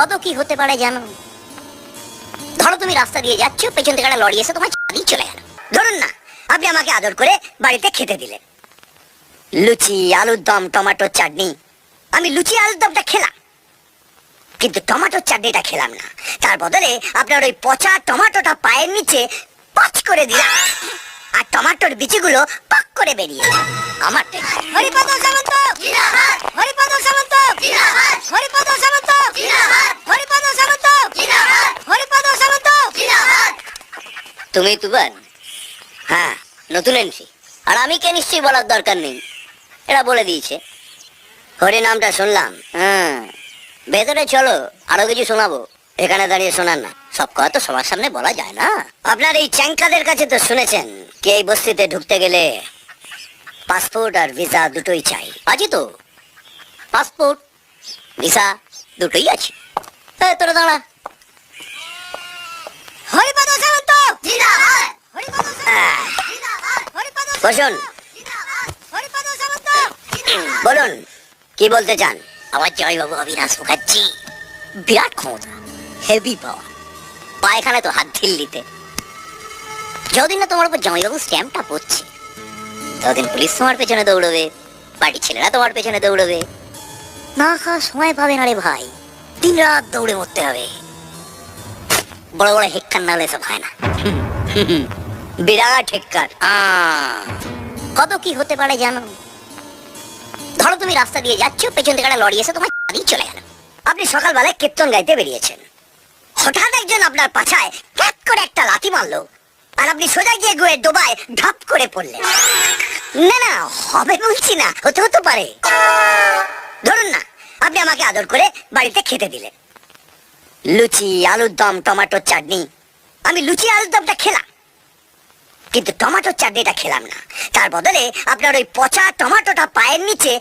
কত কি হতে পারে জানো? ধরো তুমি রাস্তা দিয়ে যাচ্ছ, পেছন থেকে একটা লরি এসে তোমার চালিয়ে চলে গেল। ধরুন না আপনি আমাকে আদর করে বাড়িতে খেতে দিলেন, লুচি আলুর দম টমেটোর চাটনি। আমি লুচি আলুর দমটা খেলাম, কিন্তু টমেটোর চাটনিটা খেলাম না। তার বদলে আপনার ওই পচা টমেটোটা পায়ের নিচে পাঁচ করে দিলাম, আর টমেটোর বিচিগুলো পাক করে বেরিয়ে আমার হরিপদ সামন্ত, হরিপদ সামন্ত, হরিপদ সামন্ত, হরিপদ সামন্ত, হরিপদ সামন্ত। তুমি তুবান? হ্যাঁ, নতুন এন্ট্রি। আর আমি কে নিশ্চয়ই বলার দরকার নেই, এরা বলে দিয়েছে। হরি নামটা শুনলাম। হ্যাঁ, ভেতরে চলো, আরো কিছু শোনাবো। এখানে দাঁড়িয়ে শোনান না, সব কথা তো সবার সামনে বলা যায় না। আপনার এই চ্যাংকাদের কাছে তো শুনেছেন কি এই বস্তিতে ঢুকতে গেলে পাসপোর্ট আর ভিসা দুটোই চাই। আছে তো, পাসপোর্ট ভিসা দুটোই আছে। তোরা দাঁড়া। হরিপদ সামন্ত, বসুন। বলুন কি বলতে চান? আমার জয়বাবু অবিনাশ মুখার্জি বিরাট ক্ষমতা, হেভি পাওয়ার, পায়খানে তো হাত ঢিল্লিতে। যতদিন না তোমার উপর জয়বাবু স্ট্যাম্পটা পড়ছে, ততদিন পুলিশ তোমার পেছনে দৌড়বে, বাড়ির ছেলেরা তোমার পেছনে দৌড়বে। না খাওয়া সময় পাবে না রে ভাই, দিন রাত দৌড়ে মরতে হবে। বড় বড় হেক্কার না হলে সব হয় না। বিরাট হেক্কার। কত কি হতে পারে জানো? ধরো তুমি রাস্তা দিয়ে যাচ্ছ, পেছন থেকে একটা লরি এসে তোমার চালিয়ে চলে গেল। আপনি সকালবেলায় কীর্তন গাইতে বেরিয়েছেন, হঠাৎ একজন আপনার পাছায় ক্যাপ করে একটা লাথি মারলো, আর আপনি সোজা গিয়ে গুয়ে ডোবায় ঢাপ করে পড়লেন। না না, হবে বলছি না, হতে হতে পারে। ধরুন না আপনি আমাকে আদর করে বাড়িতে খেতে দিলেন, লুচি আলুর দম টমেটোর চাটনি। আমি লুচি আলুর দমটা খেলাম, কিন্তু টমেটোর চাটনিটা খেলাম না। তার বদলে আপনার ওই পচা টমেটোটা পায়ের নিচে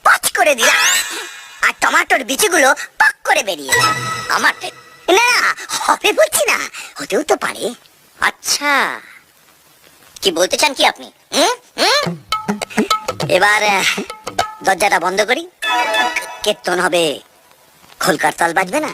পাঁচ করে দিলাম, আর টমেটোর বিচিগুলো পাক করে বেরিয়ে আমার। না হবে বলছি না, হতেও তো পারে। আচ্ছা, কি বলতে চান কি আপনি? এবার দরজাটা বন্ধ করি, কীর্তন হবে, খোলকার তাল বাজবে না।